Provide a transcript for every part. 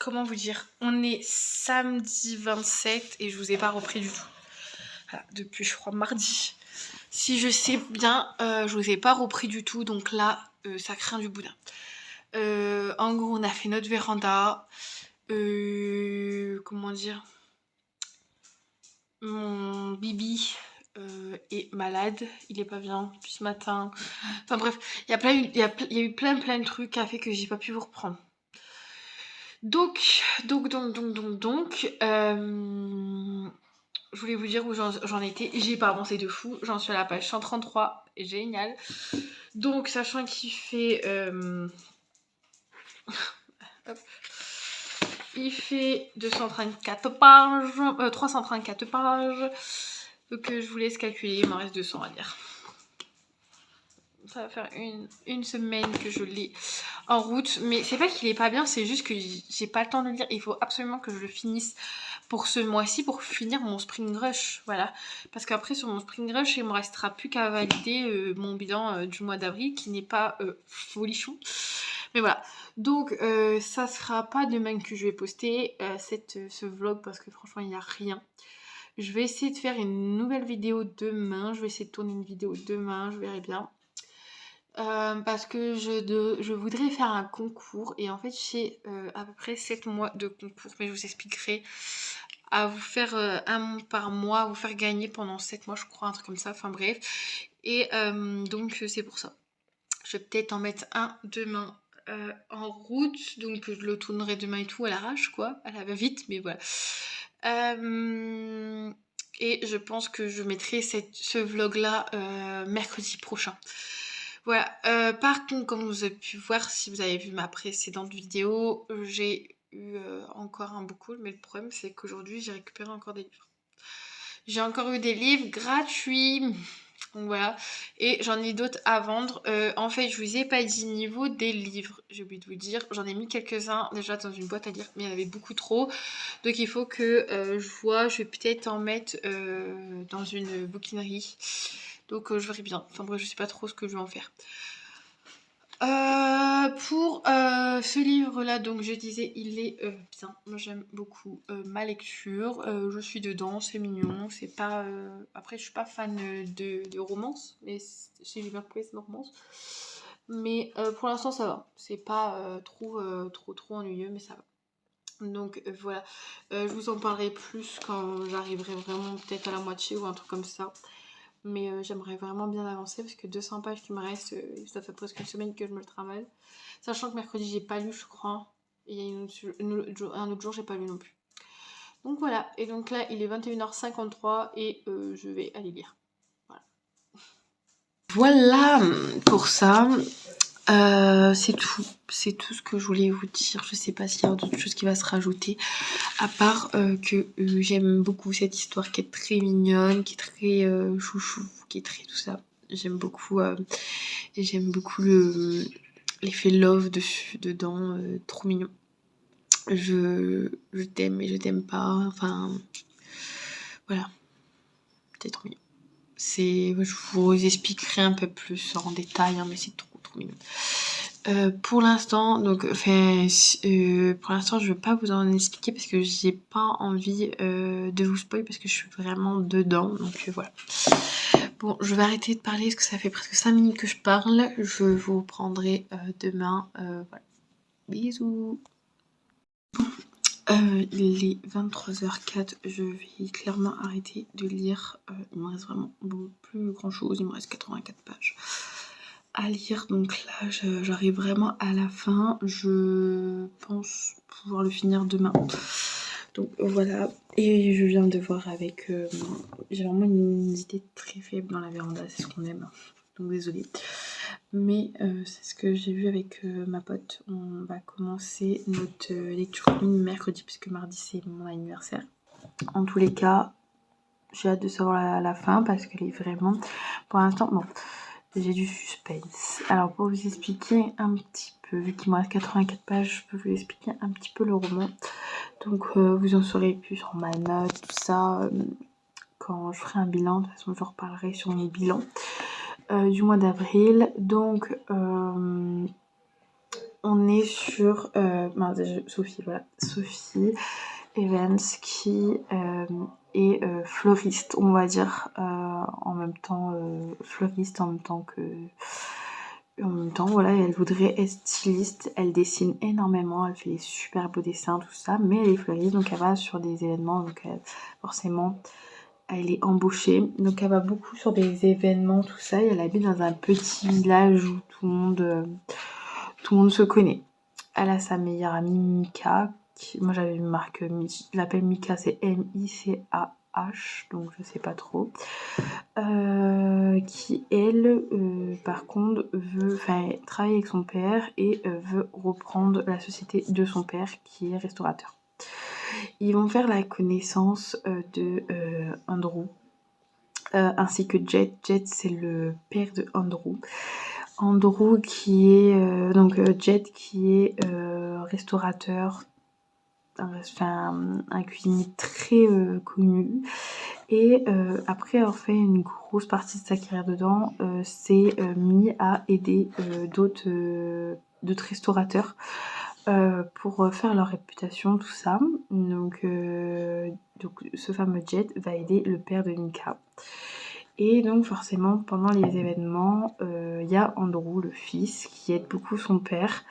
comment vous dire, on est samedi 27 et je vous ai pas repris du tout. Voilà, depuis je crois mardi. Si je sais bien, je vous ai pas repris du tout, donc là, ça craint du boudin. En gros, on a fait notre véranda. Comment dire, mon Bibi est malade, il est pas bien depuis ce matin. Enfin bref, il y a eu plein de trucs qui a fait que j'ai pas pu vous reprendre. Donc, je voulais vous dire où j'en étais. J'ai pas avancé de fou. J'en suis à la page 133. Génial. Donc, sachant qu'il fait... hop. Il fait 234 pages. 334 pages. Donc, je vous laisse calculer. Il m'en reste 200 à lire. Ça va faire une semaine que je l'ai en route. Mais c'est pas qu'il est pas bien, c'est juste que j'ai pas le temps de le lire. Il faut absolument que je le finisse pour ce mois-ci, pour finir mon Spring Rush. Voilà. Parce qu'après, sur mon Spring Rush, il me restera plus qu'à valider mon bilan du mois d'avril, qui n'est pas folichon. Mais voilà. Donc, ça sera pas demain que je vais poster ce vlog, parce que franchement, il n'y a rien. Je vais essayer de faire une nouvelle vidéo demain. Je vais essayer de tourner une vidéo demain, je verrai bien. Parce que je voudrais faire un concours et en fait j'ai à peu près 7 mois de concours, mais je vous expliquerai, à vous faire un par mois, à vous faire gagner pendant 7 mois je crois, un truc comme ça, enfin bref. Et donc c'est pour ça. Je vais peut-être en mettre un demain en route, donc je le tournerai demain et tout à l'arrache quoi, à la va-vite, mais voilà. Et je pense que je mettrai ce vlog là mercredi prochain. Voilà, par contre, comme vous avez pu voir, si vous avez vu ma précédente vidéo, j'ai eu encore un book haul, mais le problème c'est qu'aujourd'hui j'ai récupéré encore des livres. J'ai encore eu des livres gratuits, donc voilà, et j'en ai d'autres à vendre. En fait, je vous ai pas dit niveau des livres, j'ai oublié de vous dire, j'en ai mis quelques-uns déjà dans une boîte à lire, mais il y en avait beaucoup trop, donc il faut que je vais peut-être en mettre dans une bouquinerie. Donc je verrai bien. Enfin bref, je sais pas trop ce que je vais en faire. Pour ce livre-là, donc je disais, il est bien. Moi j'aime beaucoup ma lecture. Je suis dedans, c'est mignon. C'est pas. Après, je suis pas fan de romance, mais si j'ai bien compris, c'est une romance. Mais pour l'instant, ça va. C'est pas trop ennuyeux, mais ça va. Donc voilà. Je vous en parlerai plus quand j'arriverai vraiment peut-être à la moitié ou un truc comme ça. Mais j'aimerais vraiment bien avancer parce que 200 pages qui me restent, ça fait presque une semaine que je me le travaille. Sachant que mercredi j'ai pas lu je crois. Et il y a un autre jour j'ai pas lu non plus. Donc voilà, et donc là il est 21h53 et je vais aller lire. Voilà pour ça. C'est tout ce que je voulais vous dire. Je sais pas s'il y a d'autres choses qui va se rajouter, à part que j'aime beaucoup cette histoire qui est très mignonne, qui est très chouchou, qui est très tout ça. J'aime beaucoup l'effet love dedans, trop mignon. Je t'aime et je t'aime pas, enfin voilà, c'est trop mignon. Je vous expliquerai un peu plus en détail, hein, mais c'est trop mignon. Pour l'instant, pour l'instant, je veux pas vous en expliquer parce que j'ai pas envie de vous spoiler parce que je suis vraiment dedans. Donc voilà. Bon, je vais arrêter de parler parce que ça fait presque 5 minutes que je parle. Je vous reprendrai demain. Voilà. Bisous. Il est 23h04. Je vais clairement arrêter de lire. Il me reste vraiment plus grand chose. Il me reste 84 pages à lire, donc là j'arrive vraiment à la fin. Je pense pouvoir le finir demain, donc voilà. Et je viens de voir avec j'ai vraiment une idée très faible dans la véranda, c'est ce qu'on aime, donc désolée, mais c'est ce que j'ai vu avec ma pote. On va commencer notre lecture commune mercredi puisque mardi c'est mon anniversaire. En tous les cas, j'ai hâte de savoir la fin parce qu'elle est vraiment, pour l'instant, bon, j'ai du suspense. Alors pour vous expliquer un petit peu, vu qu'il me reste 84 pages, je peux vous expliquer un petit peu le roman. Donc vous en saurez plus sur ma note, tout ça, quand je ferai un bilan. De toute façon, je reparlerai sur mes bilans du mois d'avril. Donc on est sur Sophie, voilà, Sophie Evans qui est fleuriste, on va dire, en même temps fleuriste en même temps, voilà, elle voudrait être styliste, elle dessine énormément, elle fait des super beaux dessins, tout ça, mais elle est fleuriste, donc elle va sur des événements, donc forcément, elle est embauchée, donc elle va beaucoup sur des événements, tout ça, et elle habite dans un petit village où tout le monde se connaît. Elle a sa meilleure amie Mika, moi j'avais une marque, je l'appelle Mika, c'est M-I-C-A-H, donc je sais pas trop. Qui elle, par contre, veut travailler avec son père et veut reprendre la société de son père qui est restaurateur. Ils vont faire la connaissance de Andrew, ainsi que Jet. Jet, c'est le père de Andrew. Andrew qui est Jet qui est restaurateur, un cuisinier très connu, et après avoir fait une grosse partie de sa carrière dedans, s'est mis à aider d'autres restaurateurs pour faire leur réputation, tout ça. Donc ce fameux Jet va aider le père de Mika. Et donc forcément, pendant les événements, il y a Andrew, le fils, qui aide beaucoup son père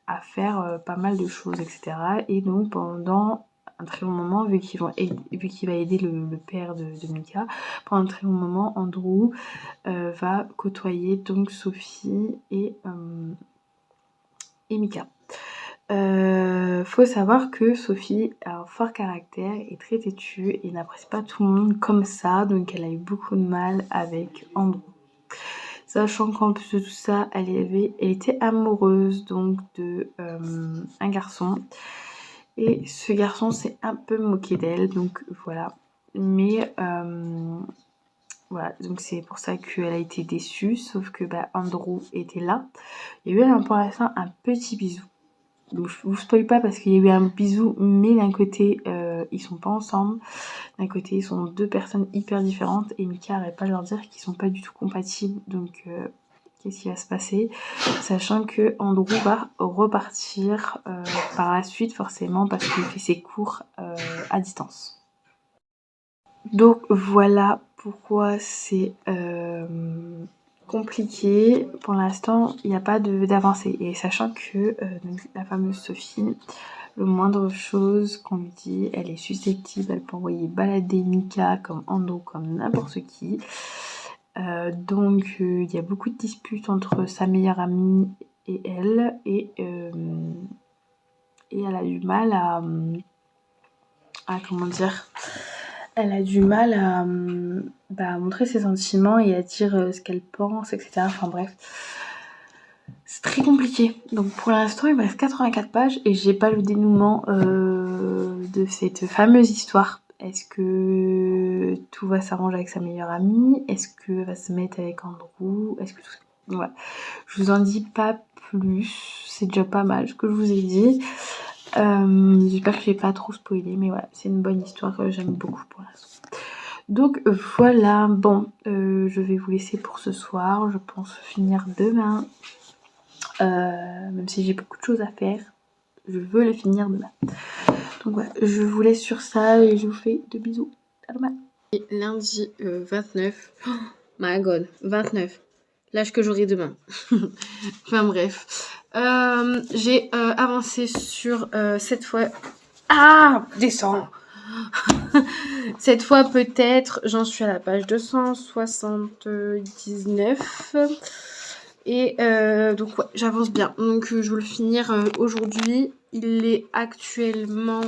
à faire pas mal de choses, etc. Et donc pendant un très long moment, vu qu'il va aider le père de Mika, pendant un très long moment, Andrew va côtoyer donc Sophie et Mika. Faut savoir que Sophie a un fort caractère, est très têtue et n'apprécie pas tout le monde comme ça, donc elle a eu beaucoup de mal avec Andrew. Sachant qu'en plus de tout ça, elle était amoureuse donc de un garçon. Et ce garçon s'est un peu moqué d'elle, donc voilà. Mais voilà, donc c'est pour ça qu'elle a été déçue, sauf que Andrew était là. Il y a eu pour l'instant un petit bisou. Donc je vous spoil pas parce qu'il y a eu un bisou, mais d'un côté ils sont pas ensemble, d'un côté ils sont deux personnes hyper différentes et Mika n'arrête pas de leur dire qu'ils sont pas du tout compatibles, donc qu'est-ce qui va se passer, sachant que Andrew va repartir par la suite forcément parce qu'il fait ses cours à distance. Donc voilà pourquoi c'est compliqué. Pour l'instant, il n'y a pas d'avancée. Et sachant que la fameuse Sophie, le moindre chose qu'on lui dit, elle est susceptible, elle peut envoyer balader Mika comme Ando, comme n'importe qui. Donc il y a beaucoup de disputes entre sa meilleure amie et elle. Et elle a du mal à comment dire, elle a du mal à montrer ses sentiments et à dire ce qu'elle pense, etc. Enfin bref, c'est très compliqué. Donc pour l'instant, il me reste 84 pages et j'ai pas le dénouement de cette fameuse histoire. Est-ce que tout va s'arranger avec sa meilleure amie? Est-ce qu'elle va se mettre avec Andrew? Est-ce que tout ça... Voilà. Je vous en dis pas plus. C'est déjà pas mal ce que je vous ai dit. J'espère que j'ai pas trop spoilé, mais voilà, c'est une bonne histoire que j'aime beaucoup pour l'instant. Donc voilà, bon, je vais vous laisser pour ce soir. Je pense finir demain. Même si j'ai beaucoup de choses à faire, je veux le finir demain. Donc voilà, je vous laisse sur ça et je vous fais de bisous. À demain. Et lundi 29. Oh my god, 29. L'âge que j'aurai demain. Enfin bref. J'ai avancé sur cette fois. Ah, descends. Cette fois peut-être, j'en suis à la page 279. Et donc ouais, j'avance bien. Donc je vais le finir aujourd'hui. Il est actuellement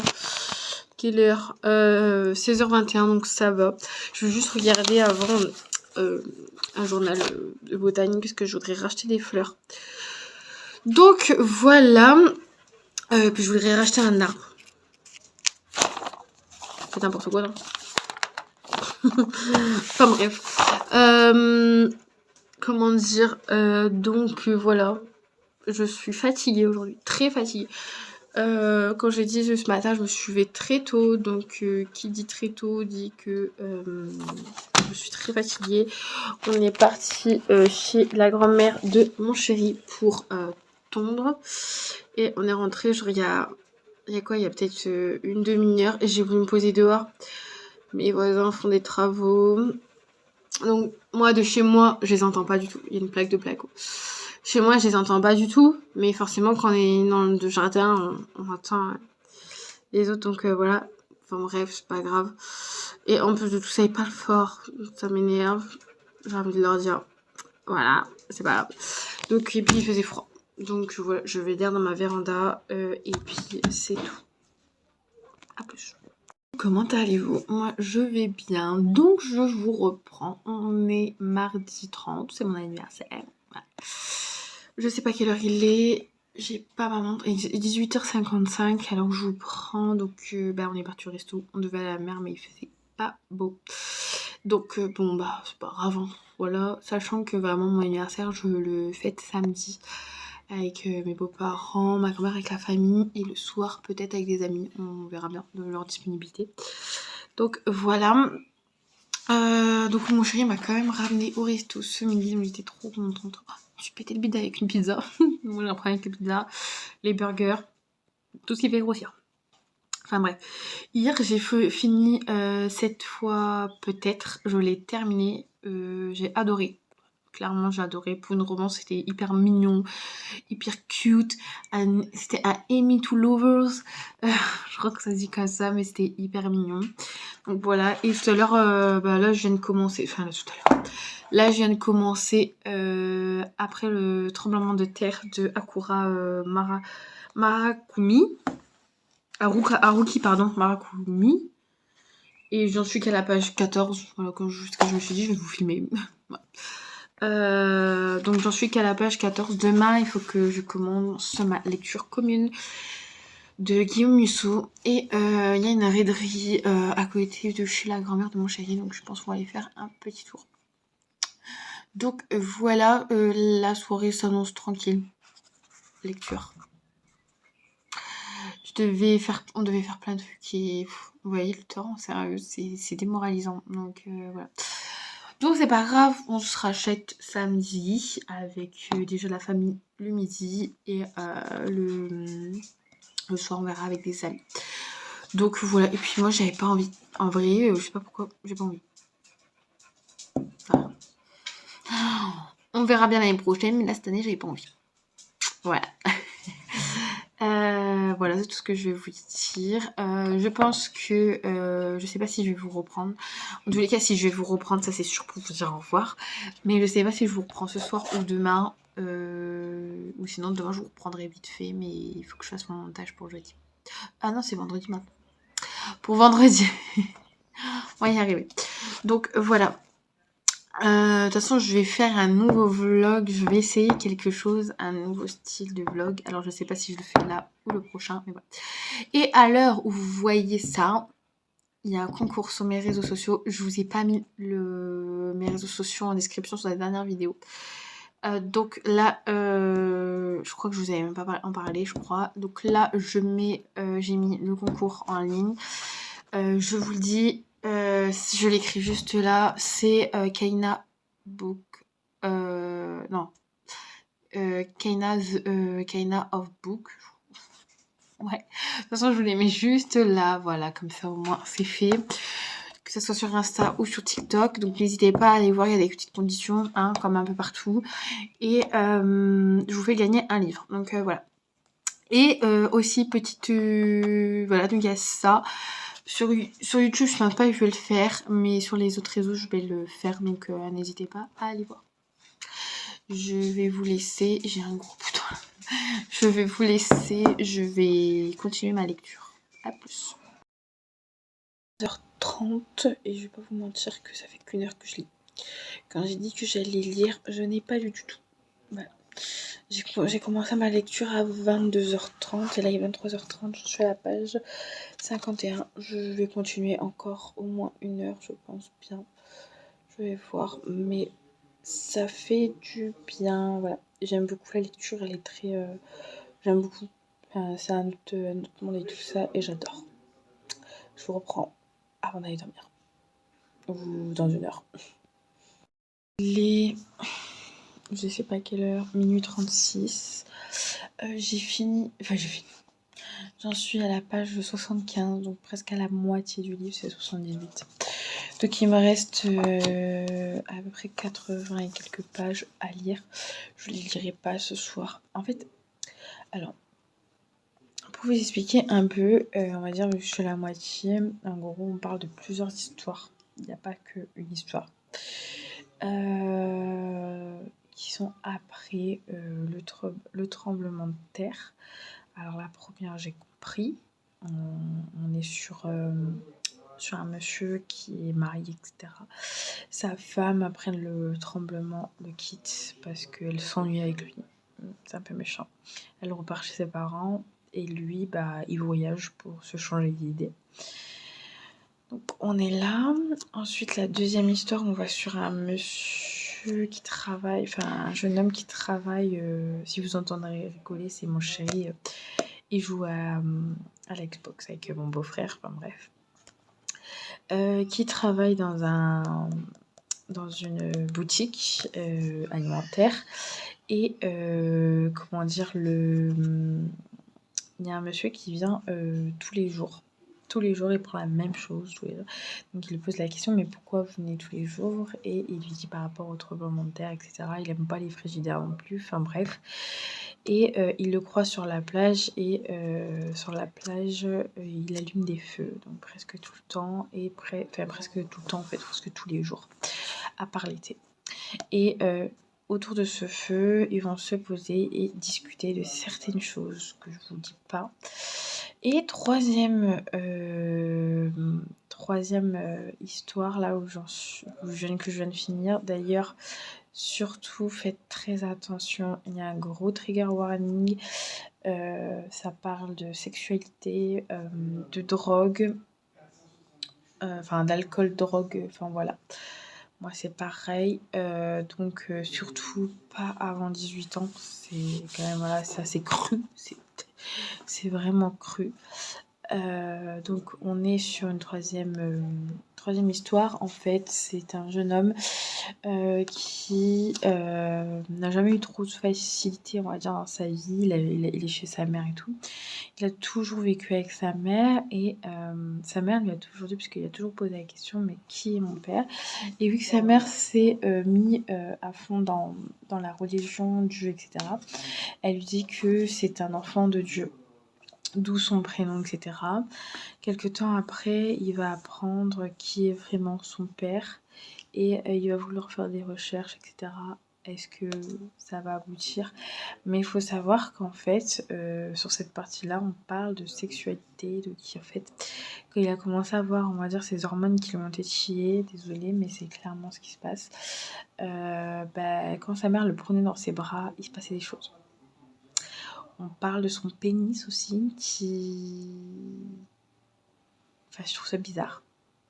quelle heure 16h21, donc ça va. Je vais juste regarder avant un journal de botanique parce que je voudrais racheter des fleurs. Donc voilà. Puis je voudrais racheter un arbre. C'est n'importe quoi, non? Enfin bref. Comment dire, donc voilà. Je suis fatiguée aujourd'hui, très fatiguée. Quand j'ai dit ce matin, je me suis levée très tôt, donc qui dit très tôt dit que je suis très fatiguée. On est parti chez la grand-mère de mon chéri pour tondre et on est rentré genre il y a quoi, il y a peut-être une demi-heure et j'ai voulu me poser dehors. Mes voisins font des travaux. Donc moi de chez moi, je les entends pas du tout. Il y a une plaque de placo. Chez moi, je les entends pas du tout, mais forcément quand on est dans le jardin, on entend les autres. Donc voilà. Enfin bref, c'est pas grave. Et en plus de tout ça, ils parlent fort. Ça m'énerve. J'ai envie de leur dire, voilà, c'est pas grave. Donc et puis il faisait froid. Donc voilà, je vais lire dans ma véranda et puis c'est tout. À plus. Comment allez-vous? Moi, je vais bien. Donc, je vous reprends. On est mardi 30, c'est mon anniversaire. Voilà. Je sais pas quelle heure il est. J'ai pas ma montre. Il est 18h55 alors je vous prends. Donc, on est parti au resto. On devait aller à la mer, mais il faisait pas beau. Donc, bon, bah, c'est pas grave. Hein. Voilà. Sachant que vraiment, mon anniversaire, je le fête samedi. Avec mes beaux-parents, ma grand-mère avec la famille et le soir peut-être avec des amis, on verra bien de leur disponibilité. Donc voilà. Donc mon chéri m'a quand même ramené au resto ce midi, donc j'étais trop contente. Oh, je suis pété le bide avec une pizza. Moi j'en prends avec les pizzas, les burgers, tout ce qui fait grossir. Enfin bref. Hier j'ai fini cette fois peut-être, je l'ai terminé, j'ai adoré. Clairement j'ai adoré, pour une romance c'était hyper mignon, hyper cute, c'était à Amy to Lovers, je crois que ça se dit comme ça, mais c'était hyper mignon. Donc voilà, et tout à l'heure, là je viens de commencer, enfin là tout à l'heure, là je viens de commencer après le tremblement de terre de Akura Marakumi, Haruki pardon, Marakumi, et j'en suis qu'à la page 14, voilà, quand je me suis dit je vais vous filmer. Donc j'en suis qu'à la page 14. Demain, il faut que je commence ma lecture commune de Guillaume Musso. Et il y a une raiderie à côté de chez la grand-mère de mon chéri. Donc je pense qu'on va aller faire un petit tour. Donc voilà, la soirée s'annonce tranquille. Lecture. On devait faire plein de trucs et vous voyez le temps, sérieux, c'est démoralisant. Donc voilà. Donc c'est pas grave, on se rachète samedi avec déjà la famille le midi et le soir on verra avec des amis. Donc voilà, et puis moi j'avais pas envie. En vrai, je sais pas pourquoi, j'ai pas envie. Voilà. On verra bien l'année prochaine, mais là cette année j'avais pas envie. Voilà. Voilà, c'est tout ce que je vais vous dire. Je pense que je sais pas si je vais vous reprendre. En tous les cas, si je vais vous reprendre, ça c'est sûr pour vous dire au revoir. Mais je sais pas si je vous reprends ce soir ou demain. Ou sinon demain je vous reprendrai vite fait. Mais il faut que je fasse mon montage pour jeudi. Ah non, c'est vendredi maintenant. Pour vendredi. On va y arriver. Donc voilà. De toute façon, je vais faire un nouveau vlog. Je vais essayer quelque chose, un nouveau style de vlog. Alors, je sais pas si je le fais là ou le prochain, mais voilà. Et à l'heure où vous voyez ça, il y a un concours sur mes réseaux sociaux. Je vous ai pas mis mes réseaux sociaux en description sur la dernière vidéo. Donc là, je crois que je vous avais même pas en parlé, je crois. Donc là, j'ai mis le concours en ligne. Je vous le dis, je l'écris juste là, c'est Kaina Book. Non. Kaina of Book. Ouais. De toute façon, je vous les mets juste là, voilà, comme ça au moins c'est fait. Que ce soit sur Insta ou sur TikTok. Donc n'hésitez pas à aller voir, il y a des petites conditions, hein, comme un peu partout. Et je vous fais gagner un livre. Donc voilà. Et aussi petite voilà, donc il y a ça. Sur YouTube, je pense pas que je vais le faire, mais sur les autres réseaux, je vais le faire, donc n'hésitez pas à aller voir. Je vais vous laisser, j'ai un gros bouton. Je vais vous laisser, je vais continuer ma lecture. À plus. 11h30 et je vais pas vous mentir que ça fait qu'une heure que je lis. Quand j'ai dit que j'allais lire, je n'ai pas lu du tout. Voilà. J'ai commencé ma lecture à 22h30 et là il est 23h30, je suis à la page 51. Je vais continuer encore au moins une heure, je pense bien. Je vais voir, mais ça fait du bien. Voilà, j'aime beaucoup la lecture, elle est très... j'aime beaucoup. C'est un autre monde et tout ça, et j'adore. Je vous reprends avant d'aller dormir. Ou dans 1 heure. Je sais pas quelle heure, minuit 36. J'ai fini. J'en suis à la page 75, donc presque à la moitié du livre, c'est 78. Donc il me reste à peu près 80 et quelques pages à lire. Je ne les lirai pas ce soir. En fait, alors, pour vous expliquer un peu, on va dire que je suis à la moitié. En gros, on parle de plusieurs histoires. Il n'y a pas qu'une histoire. Qui sont après le tremblement de terre. Alors la première, j'ai compris. On est sur un monsieur qui est marié, etc. Sa femme, après le tremblement, le quitte parce qu'elle s'ennuie avec lui. C'est un peu méchant. Elle repart chez ses parents et lui, il voyage pour se changer d'idée. Donc on est là. Ensuite, la deuxième histoire, on va sur un monsieur qui travaille, enfin un jeune homme qui travaille. Si vous entendrez rigoler, c'est mon chéri. Il joue à la Xbox avec mon beau-frère, enfin bref. Qui travaille dans une boutique alimentaire. Et comment dire, il y a un monsieur qui vient tous les jours. Tous les jours, il prend la même chose tous les jours. Donc il lui pose la question, mais pourquoi vous venez tous les jours? Et il lui dit par rapport au tremblement de terre, etc. Il aime pas les frigidaires non plus, enfin bref. Et il le croise sur la plage, et sur la plage, il allume des feux, donc presque tout le temps, et presque tout le temps en fait, presque tous les jours, à part l'été. Et autour de ce feu, ils vont se poser et discuter de certaines choses que je vous dis pas. Et troisième histoire, là où je viens de finir. D'ailleurs, surtout faites très attention, il y a un gros trigger warning. Ça parle de sexualité, de drogue, d'alcool, drogue, enfin voilà. Moi c'est pareil, donc surtout pas avant 18 ans, c'est quand même, voilà, c'est assez cru, c'est vraiment cru. Donc on est sur une troisième histoire. En fait, c'est un jeune homme qui n'a jamais eu trop de facilité, on va dire, dans sa vie. Il est chez sa mère et tout. Il a toujours vécu avec sa mère, et sa mère lui a toujours dit, puisqu'il a toujours posé la question, mais qui est mon père? Et vu que sa mère s'est mis à fond dans la religion, Dieu, etc., elle lui dit que c'est un enfant de Dieu, d'où son prénom, etc. Quelque temps après, il va apprendre qui est vraiment son père, et il va vouloir faire des recherches, etc. Est-ce que ça va aboutir? Mais il faut savoir qu'en fait, sur cette partie-là, on parle de sexualité, de qui en fait, quand il a commencé à voir, on va dire, ses hormones qui l'ont étillé, désolée, mais c'est clairement ce qui se passe. Quand sa mère le prenait dans ses bras, il se passait des choses. On parle de son pénis aussi, je trouve ça bizarre.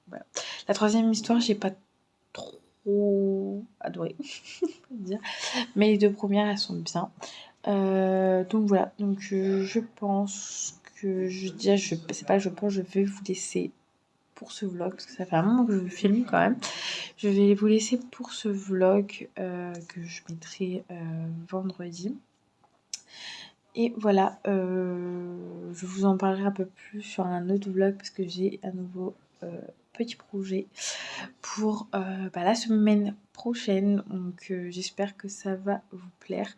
Voilà. La troisième histoire, j'ai pas trop adoré, mais les 2 premières, elles sont bien. Donc voilà, je pense que je vais vous laisser pour ce vlog, parce que ça fait un moment que je filme quand même. Je vais vous laisser pour ce vlog que je mettrai vendredi. Et voilà, je vous en parlerai un peu plus sur un autre vlog, parce que j'ai un nouveau petit projet pour la semaine prochaine. Donc j'espère que ça va vous plaire.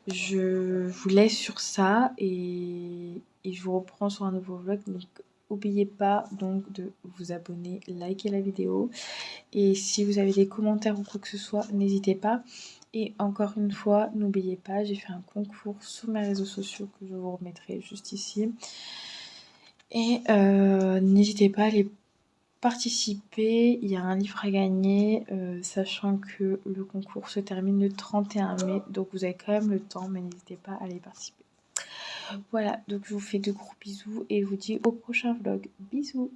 Je vous laisse sur ça, et je vous reprends sur un nouveau vlog. Donc n'oubliez pas donc de vous abonner, liker la vidéo, et si vous avez des commentaires ou quoi que ce soit, n'hésitez pas. Et encore une fois, n'oubliez pas, j'ai fait un concours sur mes réseaux sociaux que je vous remettrai juste ici. Et n'hésitez pas à aller participer. Il y a un livre à gagner, sachant que le concours se termine le 31 mai. Donc vous avez quand même le temps, mais n'hésitez pas à aller participer. Voilà, donc je vous fais de gros bisous et je vous dis au prochain vlog. Bisous!